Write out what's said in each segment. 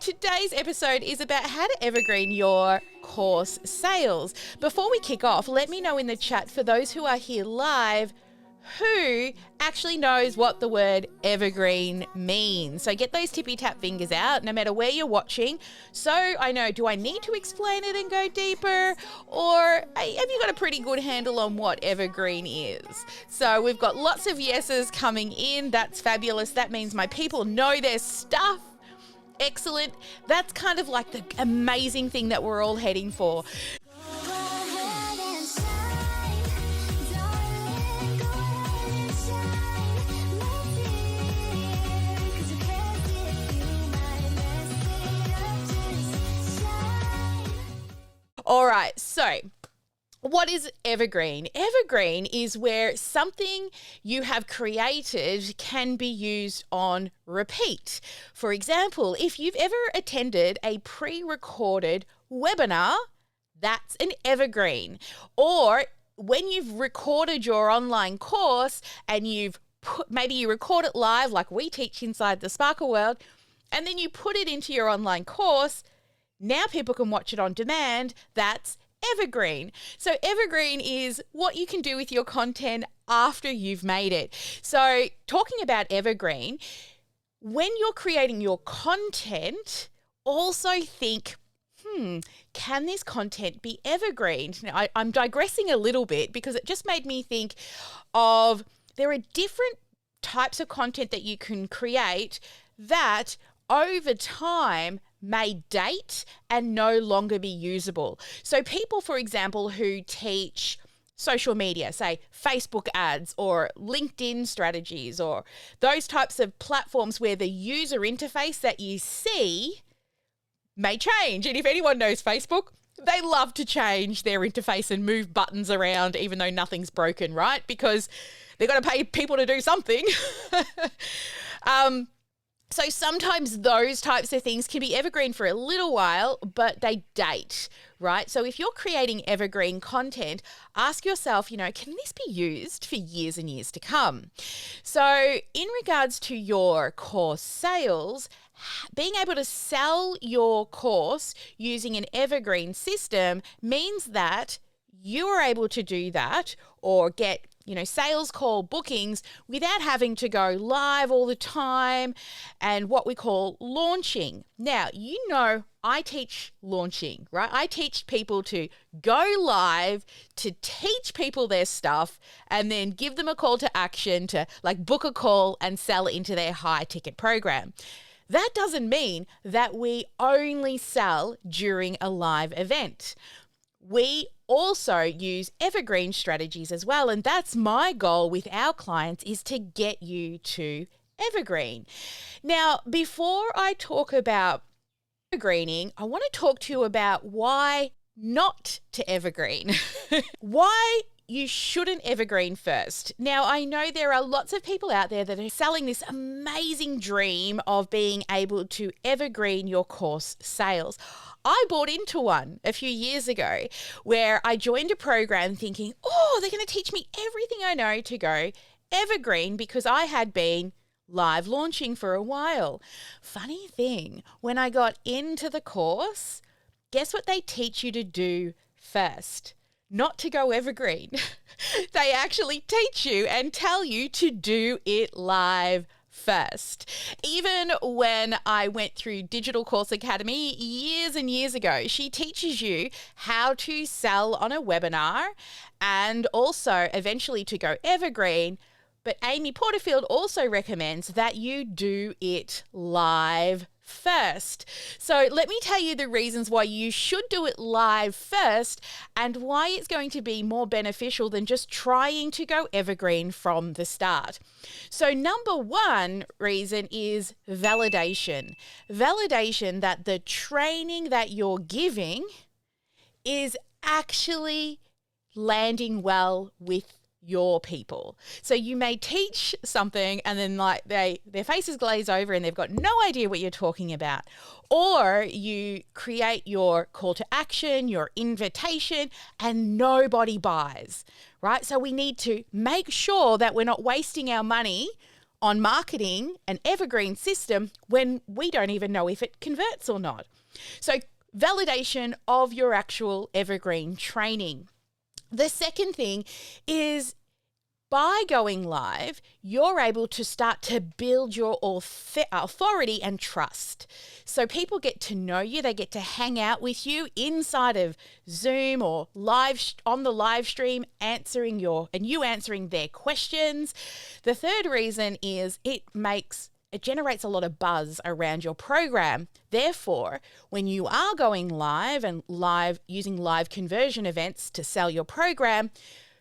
Today's episode is about how to evergreen your course sales. Before we kick off, let me know in the chat for those who are here live who actually knows what the word evergreen means. So get those tippy tap fingers out no matter where you're watching. So I know, do I need to explain it and go deeper? Or hey, have you got a pretty good handle on what evergreen is? So we've got lots of yeses coming in. That's fabulous. That means my people know their stuff. Excellent. That's kind of like the amazing thing that we're all heading for. All right, so what is evergreen? Evergreen is where something you have created can be used on repeat. For example, if you've ever attended a pre-recorded webinar, that's an evergreen. Or when you've recorded your online course and maybe you record it live like we teach inside the Sparkle World, and then you put it into your online course, now people can watch it on demand. That's evergreen. So evergreen is what you can do with your content after you've made it. So talking about evergreen, when you're creating your content, also think, can this content be evergreen? Now, I'm digressing a little bit because it just made me think of there are different types of content that you can create that over time may date and no longer be usable. So people, for example, who teach social media, say Facebook ads or LinkedIn strategies or those types of platforms where the user interface that you see may change. And if anyone knows Facebook, they love to change their interface and move buttons around even though nothing's broken, right? Because they've got to pay people to do something. So sometimes those types of things can be evergreen for a little while, but they date, right? So if you're creating evergreen content, ask yourself, can this be used for years and years to come? So in regards to your course sales, being able to sell your course using an evergreen system means that you are able to do that or get sales call bookings without having to go live all the time and what we call launching. Now, I teach launching, right? I teach people to go live, to teach people their stuff, and then give them a call to action to book a call and sell it into their high ticket program. That doesn't mean that we only sell during a live event. We also use evergreen strategies as well. And that's my goal with our clients, is to get you to evergreen. Now, before I talk about evergreening, I want to talk to you about why not to evergreen. Why you shouldn't evergreen first. Now, I know there are lots of people out there that are selling this amazing dream of being able to evergreen your course sales. I bought into one a few years ago where I joined a program thinking, they're going to teach me everything I know to go evergreen because I had been live launching for a while. Funny thing, when I got into the course, guess what they teach you to do first? Not to go evergreen. They actually teach you and tell you to do it live first. Even when I went through Digital Course Academy years and years ago, she teaches you how to sell on a webinar and also eventually to go evergreen. But Amy Porterfield also recommends that you do it live first. So let me tell you the reasons why you should do it live first and why it's going to be more beneficial than just trying to go evergreen from the start. So number one reason is validation. Validation that the training that you're giving is actually landing well with your people. So you may teach something and then their faces glaze over and they've got no idea what you're talking about. Or you create your call to action, your invitation, and nobody buys, right? So we need to make sure that we're not wasting our money on marketing an evergreen system when we don't even know if it converts or not. So validation of your actual evergreen training. The second thing is by going live, you're able to start to build your authority and trust. So people get to know you, they get to hang out with you inside of Zoom or on the live stream, answering their questions. The third reason is it generates a lot of buzz around your program. Therefore, when you are going live and using live conversion events to sell your program,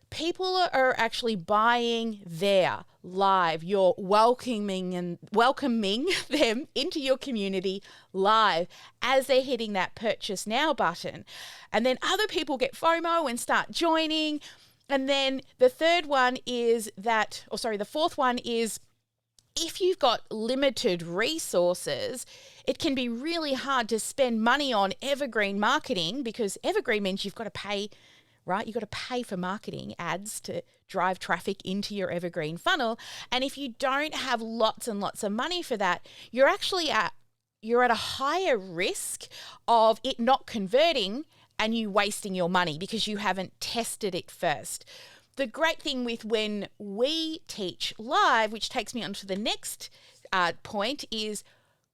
people are actually buying there live. You're welcoming them into your community live as they're hitting that purchase now button. And then other people get FOMO and start joining. And then the fourth one is if you've got limited resources, it can be really hard to spend money on evergreen marketing, because evergreen means you've got to pay, right? You've got to pay for marketing ads to drive traffic into your evergreen funnel. And if you don't have lots and lots of money for that, you're at a higher risk of it not converting and you wasting your money because you haven't tested it first. The great thing with when we teach live, which takes me on to the next point, is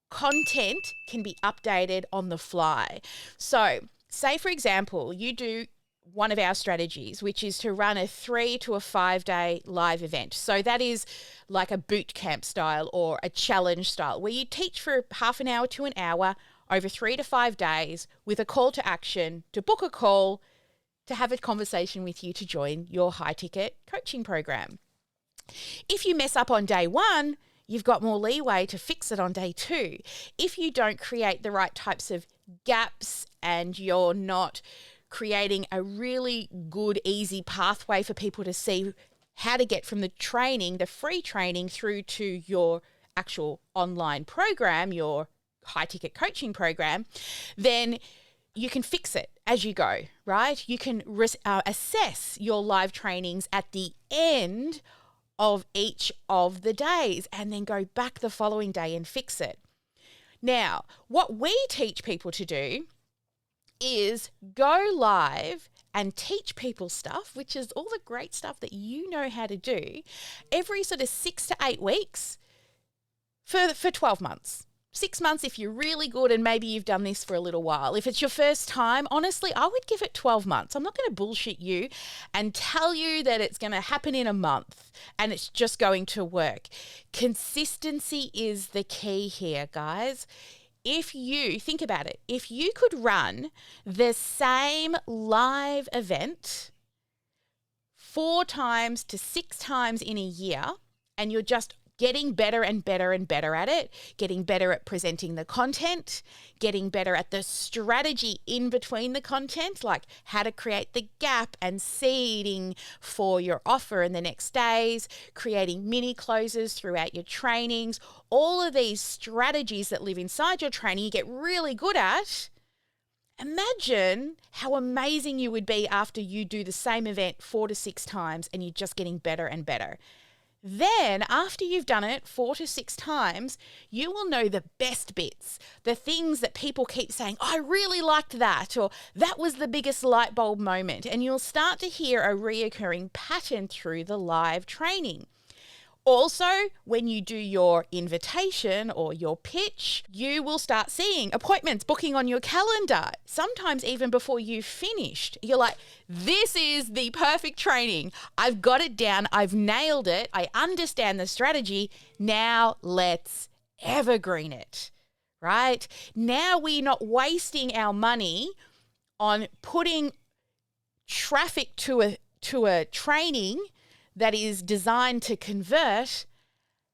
content can be updated on the fly. So say, for example, you do one of our strategies, which is to run a 3 to 5 day live event. So that is like a boot camp style or a challenge style, where you teach for half an hour to an hour over 3 to 5 days with a call to action to book a call to have a conversation with you to join your high ticket coaching program. If you mess up on day one, you've got more leeway to fix it on day two. If you don't create the right types of gaps and you're not creating a really good, easy pathway for people to see how to get from the free training through to your actual online program, your high ticket coaching program, then you can fix it as you go, right? You can assess your live trainings at the end of each of the days and then go back the following day and fix it. Now, what we teach people to do is go live and teach people stuff, which is all the great stuff that you know how to do, every sort of 6 to 8 weeks for 12 months. 6 months if you're really good and maybe you've done this for a little while. If it's your first time, honestly, I would give it 12 months. I'm not going to bullshit you and tell you that it's going to happen in a month and it's just going to work. Consistency is the key here, guys. If you think about it, if you could run the same live event 4 times to 6 times in a year, and you're just getting better and better and better at it, getting better at presenting the content, getting better at the strategy in between the content, like how to create the gap and seeding for your offer in the next days, creating mini closes throughout your trainings, all of these strategies that live inside your training you get really good at. Imagine how amazing you would be after you do the same event 4 to 6 times and you're just getting better and better. Then, after you've done it 4 to 6 times, you will know the best bits, the things that people keep saying, I really liked that, or that was the biggest light bulb moment. And you'll start to hear a reoccurring pattern through the live training. Also, when you do your invitation or your pitch, you will start seeing appointments booking on your calendar, sometimes even before you've finished. You're like, this is the perfect training. I've got it down. I've nailed it. I understand the strategy. Now let's evergreen it, right? Now we're not wasting our money on putting traffic to a training that is designed to convert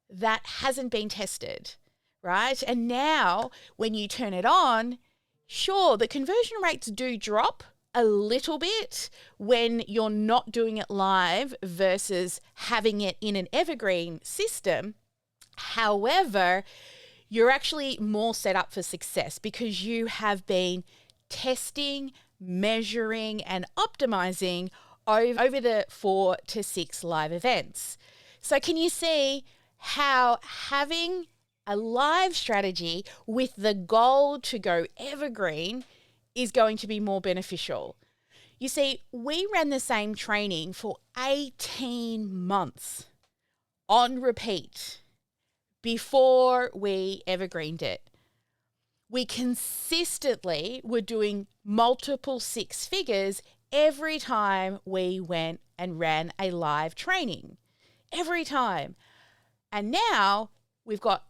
that hasn't been tested, right? And now when you turn it on, sure, the conversion rates do drop a little bit when you're not doing it live versus having it in an evergreen system. However, you're actually more set up for success because you have been testing, measuring, and optimizing over the 4 to 6 live events. So can you see how having a live strategy with the goal to go evergreen is going to be more beneficial. You see, we ran the same training for 18 months on repeat before we evergreened it. We consistently were doing multiple six figures every time we went and ran a live training. Every time. And now we've got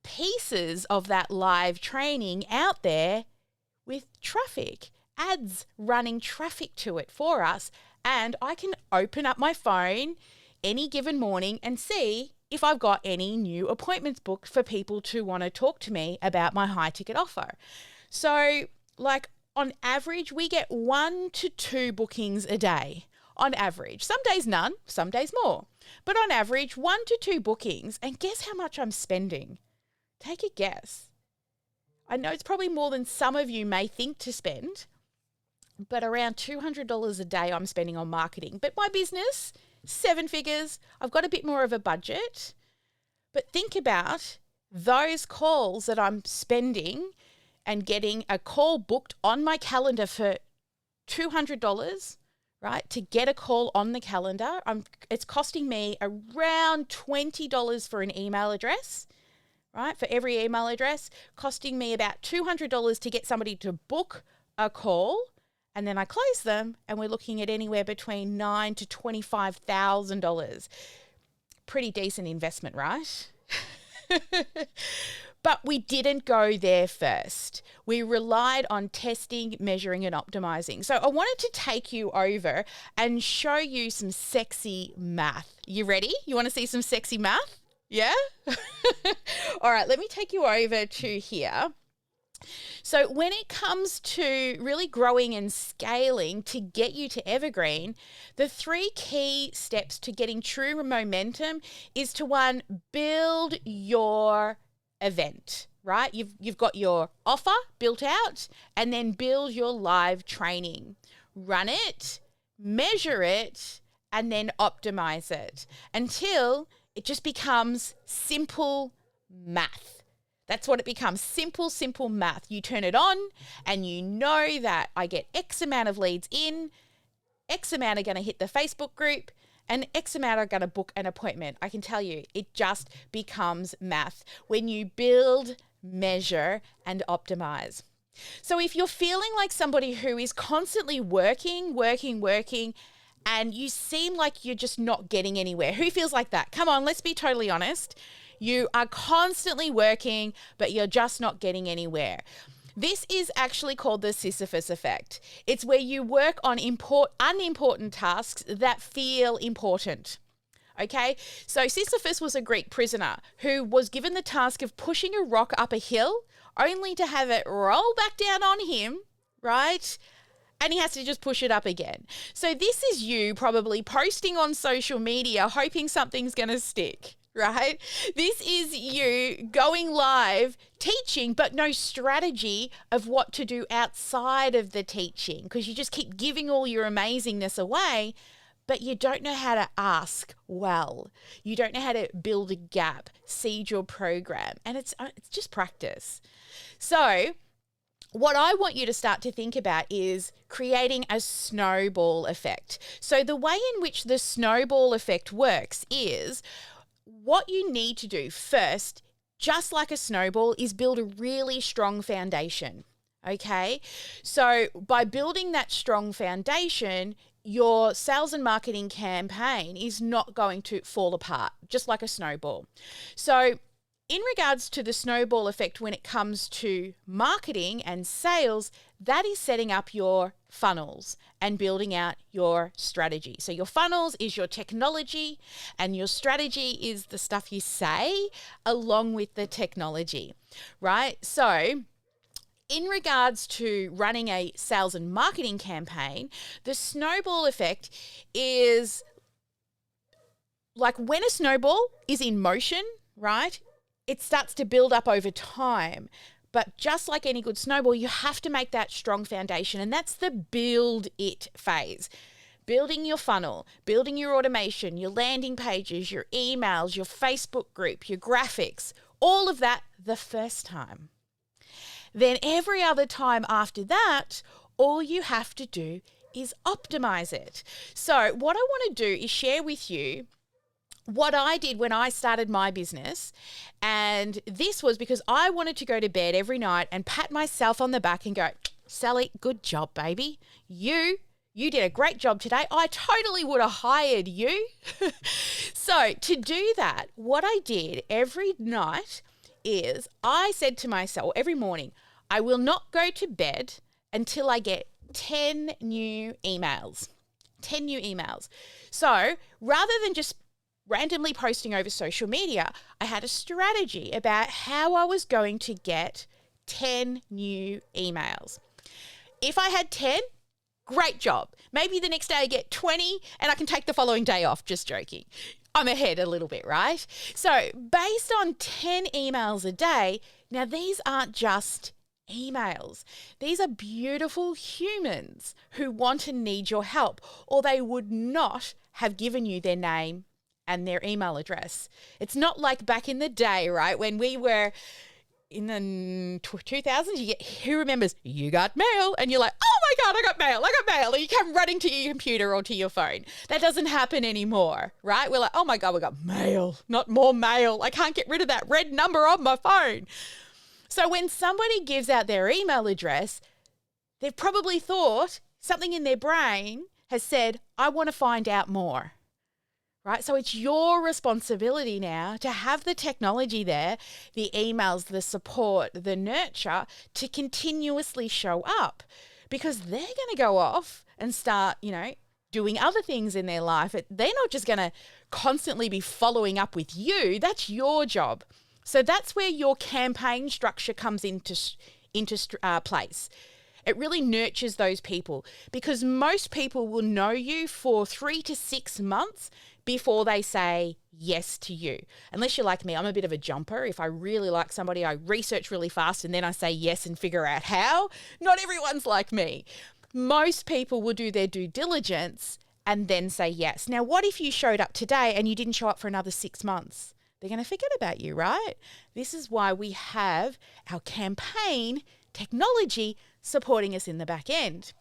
pieces of that live training out there with traffic, ads running traffic to it for us. And I can open up my phone any given morning and see if I've got any new appointments booked for people to want to talk to me about my high ticket offer. So like on average, we get 1 to 2 bookings a day. On average. Some days none, some days more. But on average, 1 to 2 bookings. And guess how much I'm spending? Take a guess. I know it's probably more than some of you may think to spend, but around $200 a day I'm spending on marketing. But my business, 7 figures, I've got a bit more of a budget. But think about those calls that I'm spending and getting a call booked on my calendar for $200, right? To get a call on the calendar, it's costing me around $20 for an email address, right? For every email address, costing me about $200 to get somebody to book a call, and then I close them, and we're looking at anywhere between $9,000 to $25,000. Pretty decent investment, right? But we didn't go there first. We relied on testing, measuring, and optimizing. So I wanted to take you over and show you some sexy math. You ready? You want to see some sexy math? Yeah? All right, let me take you over to here. So when it comes to really growing and scaling to get you to evergreen, the 3 key steps to getting true momentum is to, 1, build your event, right? You've got your offer built out, and then build your live training. Run it, measure it, and then optimize it until it just becomes simple math. That's what it becomes. Simple math. You turn it on and you know that I get X amount of leads in, X amount are going to hit the Facebook group, and X amount are going to book an appointment. I can tell you, it just becomes math when you build, measure, and optimize. So if you're feeling like somebody who is constantly working, and you seem like you're just not getting anywhere, who feels like that? Come on, let's be totally honest. You are constantly working, but you're just not getting anywhere. This is actually called the Sisyphus effect. It's where you work on unimportant tasks that feel important. Okay, so Sisyphus was a Greek prisoner who was given the task of pushing a rock up a hill only to have it roll back down on him, right? And he has to just push it up again. So this is you probably posting on social media hoping something's going to stick, right? This is you going live teaching, but no strategy of what to do outside of the teaching, because you just keep giving all your amazingness away, but you don't know how to ask well. You don't know how to build a gap, seed your program, and it's just practice. So what I want you to start to think about is creating a snowball effect. So the way in which the snowball effect works is what you need to do first, just like a snowball, is build a really strong foundation. Okay? So by building that strong foundation, your sales and marketing campaign is not going to fall apart, just like a snowball. So in regards to the snowball effect when it comes to marketing and sales, that is setting up your funnels and building out your strategy. So your funnels is your technology, and your strategy is the stuff you say along with the technology, right? So in regards to running a sales and marketing campaign, the snowball effect is like when a snowball is in motion, right? It starts to build up over time. But just like any good snowball, you have to make that strong foundation, and that's the build it phase. building your funnel, building your automation, your landing pages, your emails, your Facebook group, your graphics, all of that the first time. Then every other time after that, all you have to do is optimize it. So what I want to do is share with you what I did when I started my business. And this was because I wanted to go to bed every night and pat myself on the back and go, Sally, good job, baby. You did a great job today. I totally would have hired you. So to do that, what I did every night is I said to myself every morning, I will not go to bed until I get 10 new emails. 10 new emails. So rather than just randomly posting over social media, I had a strategy about how I was going to get 10 new emails. If I had 10, great job. Maybe the next day I get 20 and I can take the following day off. Just joking. I'm ahead a little bit, right? So based on 10 emails a day, now these aren't just emails. These are beautiful humans who want and need your help, or they would not have given you their name and their email address. It's not like back in the day, right? When we were in the 2000s, who remembers you got mail and you're like, oh my God, I got mail. And you come running to your computer or to your phone. That doesn't happen anymore, right? We're like, oh my God, we got mail, not more mail. I can't get rid of that red number on my phone. So when somebody gives out their email address, they've probably thought something in their brain has said, I want to find out more. Right? So it's your responsibility now to have the technology there, the emails, the support, the nurture to continuously show up, because they're going to go off and start, doing other things in their life. They're not just going to constantly be following up with you. That's your job. So that's where your campaign structure comes into place. It really nurtures those people, because most people will know you for 3 to 6 months before they say yes to you. Unless you're like me, I'm a bit of a jumper. If I really like somebody, I research really fast and then I say yes and figure out how. Not everyone's like me. Most people will do their due diligence and then say yes. Now, what if you showed up today and you didn't show up for another 6 months? They're going to forget about you, right? This is why we have our campaign technology supporting us in the back end.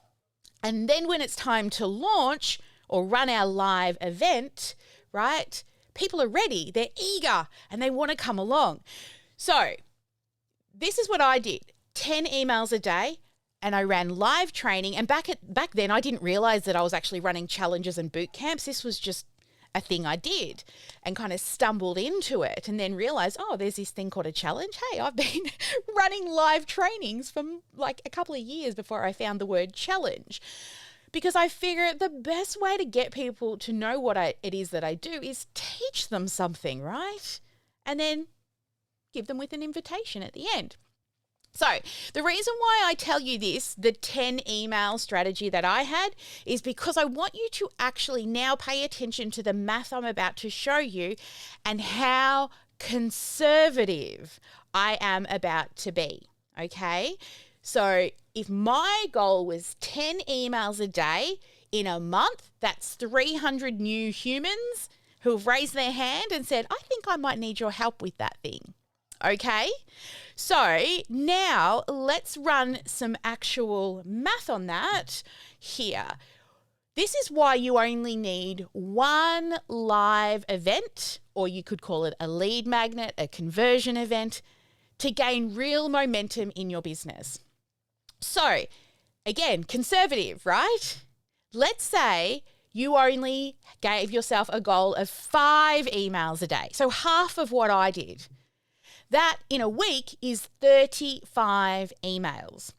And then when it's time to launch or run our live event, right, people are ready, they're eager, and they want to come along. So this is what I did, 10 emails a day, and I ran live training. And back then, I didn't realize that I was actually running challenges and boot camps. This was just a thing I did and kind of stumbled into it and then realized, oh, there's this thing called a challenge. Hey, I've been running live trainings for like a couple of years before I found the word challenge, because I figure the best way to get people to know what it is that I do is teach them something, right? And then give them with an invitation at the end. So the reason why I tell you this, the 10 email strategy that I had, is because I want you to actually now pay attention to the math I'm about to show you and how conservative I am about to be, okay? So if my goal was 10 emails a day in a month, that's 300 new humans who have raised their hand and said, I think I might need your help with that thing. Okay, so now let's run some actual math on that here. This is why you only need one live event, or you could call it a lead magnet, a conversion event, to gain real momentum in your business. So again, conservative, right? Let's say you only gave yourself a goal of 5 emails a day, so half of what I did. That in a week is 35 emails.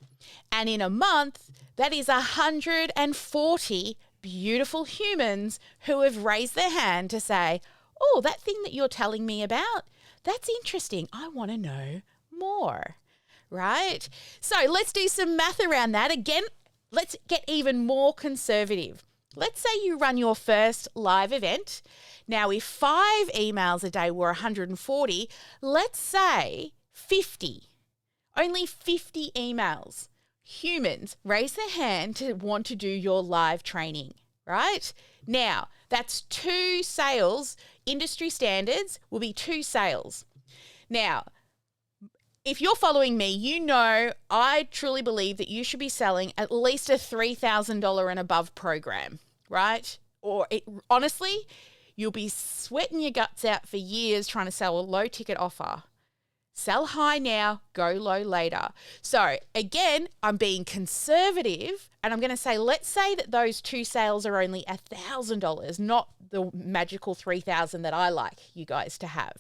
And in a month, that is 140 beautiful humans who have raised their hand to say, oh, that thing that you're telling me about, that's interesting. I want to know more, right? So let's do some math around that. Again, let's get even more conservative. Let's say you run your first live event. Now, if 5 emails a day were 140, let's say 50, only 50 emails, humans raise their hand to want to do your live training. right? Now, that's 2 sales. Industry standards will be 2 sales. Now, if you're following me, you know I truly believe that you should be selling at least a $3,000 and above program, right? Honestly, you'll be sweating your guts out for years trying to sell a low ticket offer. Sell high now, go low later. So again, I'm being conservative and I'm going to say, let's say that those 2 sales are only $1,000, not the magical $3,000 that I like you guys to have.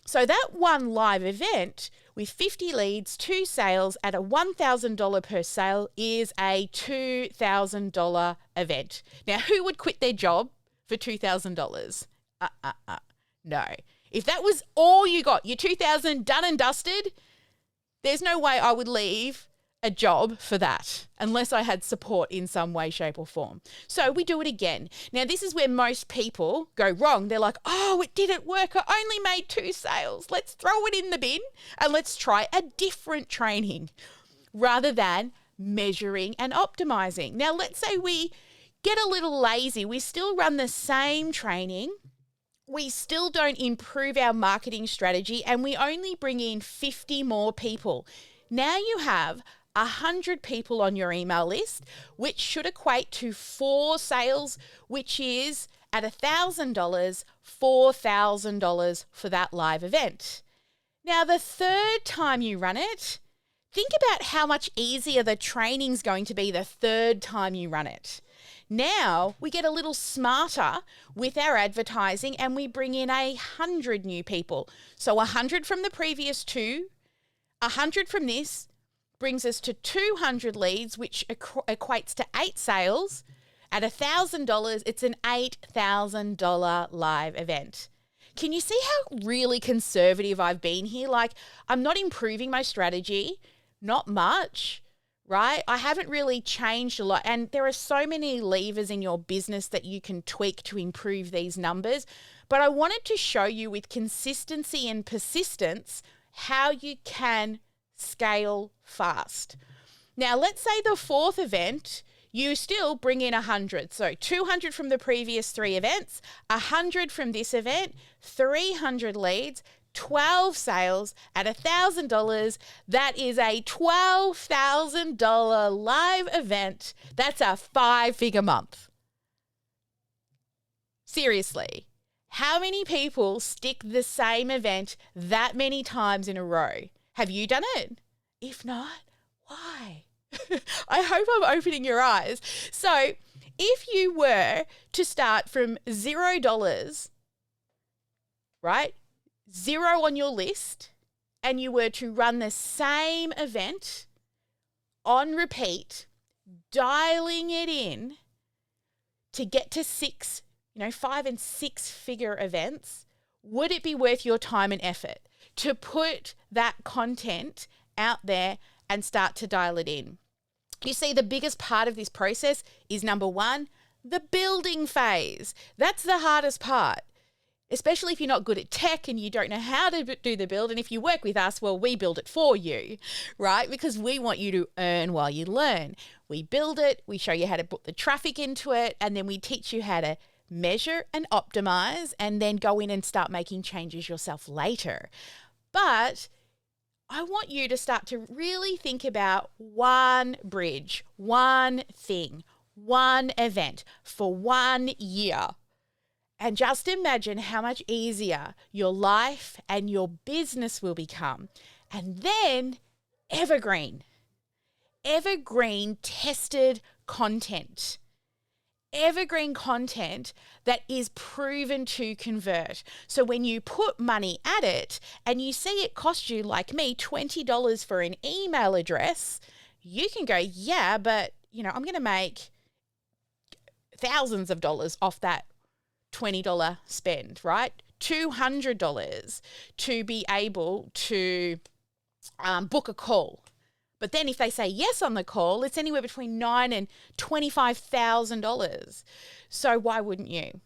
So that one live event with 50 leads, 2 sales at a $1,000 per sale is a $2,000 event. Now, who would quit their job for $2,000? No. If that was all you got, your $2,000 done and dusted, there's no way I would leave a job for that unless I had support in some way, shape or form. So we do it again. Now, this is where most people go wrong. They're like, oh, it didn't work. I only made 2 sales. Let's throw it in the bin and let's try a different training rather than measuring and optimizing. Now, let's say we get a little lazy. We still run the same training. We still don't improve our marketing strategy and we only bring in 50 more people. Now you have 100 people on your email list, which should equate to 4 sales, which is at $1,000, $4,000 for that live event. Now, the third time you run it, think about how much easier the training's going to be the third time you run it. Now we get a little smarter with our advertising and we bring in 100 new people. So 100 from the previous 2, 100 from this brings us to 200 leads, which equates to 8 sales. At $1,000, it's an $8,000 live event. Can you see how really conservative I've been here? Like, I'm not improving my strategy, not much. Right? I haven't really changed a lot. And there are so many levers in your business that you can tweak to improve these numbers. But I wanted to show you with consistency and persistence how you can scale fast. Now, let's say the 4th event, you still bring in 100. So 200 from the previous 3 events, 100 from this event, 300 leads, 12 sales at $1,000. That is a $12,000 live event. That's a 5-figure month. Seriously, how many people stick the same event that many times in a row? Have you done it? If not, why? I hope I'm opening your eyes. So if you were to start from $0, right? 0 on your list, and you were to run the same event on repeat, dialing it in to get to 5 and 6-figure events, would it be worth your time and effort to put that content out there and start to dial it in? You see, the biggest part of this process is, number 1, the building phase. That's the hardest part. Especially if you're not good at tech and you don't know how to do the build. And if you work with us, well, we build it for you, right? Because we want you to earn while you learn. We build it, we show you how to put the traffic into it, and then we teach you how to measure and optimize and then go in and start making changes yourself later. But I want you to start to really think about one bridge, one thing, one event for 1 year. And just imagine how much easier your life and your business will become. And then evergreen tested content. Evergreen content that is proven to convert. So when you put money at it and you see it cost you, like me, $20 for an email address, you can go, yeah, but I'm going to make thousands of dollars off that $20 spend, right? $200 to be able to book a call. But then if they say yes on the call, it's anywhere between $9,000 and $25,000. So why wouldn't you?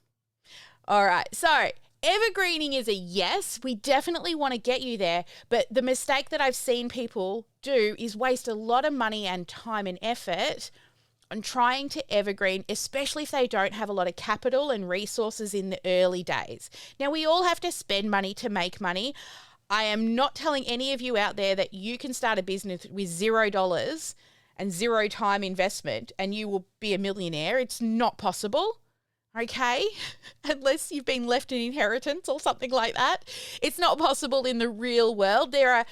All right. So evergreening is a yes. We definitely want to get you there. But the mistake that I've seen people do is waste a lot of money and time and effort on trying to evergreen, especially if they don't have a lot of capital and resources in the early days. Now, we all have to spend money to make money. I am not telling any of you out there that you can start a business with $0 and zero time investment and you will be a millionaire. It's not possible, okay? Unless you've been left an inheritance or something like that. It's not possible in the real world. There are,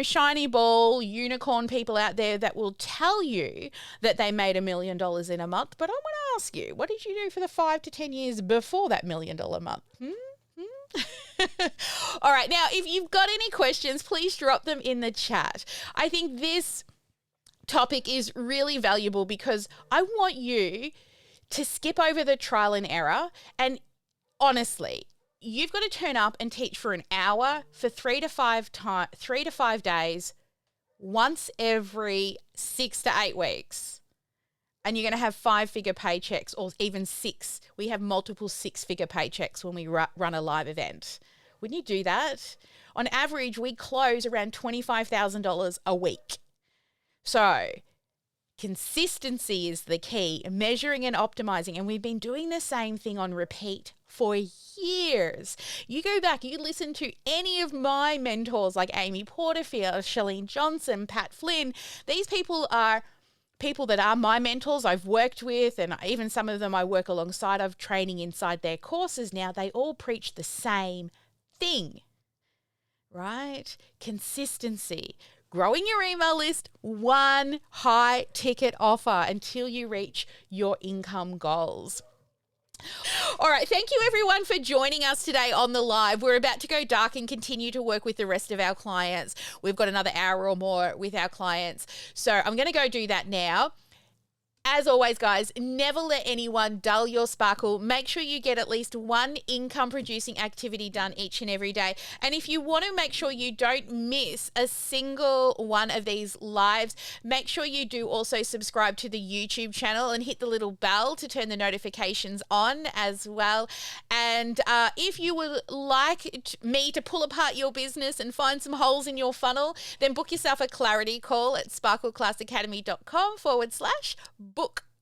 shiny ball unicorn people out there that will tell you that they made $1 million in a month. But I want to ask you, what did you do for the 5 to 10 years before that $1 million month? All right. Now, if you've got any questions, please drop them in the chat. I think this topic is really valuable because I want you to skip over the trial and error. And honestly, you've got to turn up and teach for an hour for 3 to 5 days, once every 6 to 8 weeks. And you're going to have 5-figure paychecks or even 6. We have multiple 6-figure paychecks when we run a live event. Wouldn't you do that? On average, we close around $25,000 a week. So consistency is the key, measuring and optimizing. And we've been doing the same thing on repeat for years. You go back, you listen to any of my mentors like Amy Porterfield, Shalene Johnson, Pat Flynn. These people are people that are my mentors I've worked with, and even some of them I work alongside of training inside their courses now. They all preach the same thing, right? Consistency. Growing your email list, one high ticket offer until you reach your income goals. All right. Thank you, everyone, for joining us today on the live. We're about to go dark and continue to work with the rest of our clients. We've got another hour or more with our clients. So I'm going to go do that now. As always, guys, never let anyone dull your sparkle. Make sure you get at least one income-producing activity done each and every day. And if you want to make sure you don't miss a single one of these lives, make sure you do also subscribe to the YouTube channel and hit the little bell to turn the notifications on as well. And if you would like me to pull apart your business and find some holes in your funnel, then book yourself a clarity call at sparkleclassacademy.com/book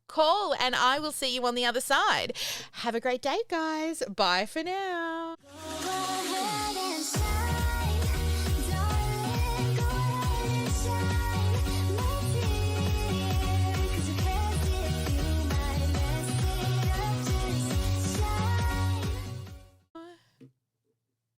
call, and I will see you on the other side. Have a great day, guys. Bye for now.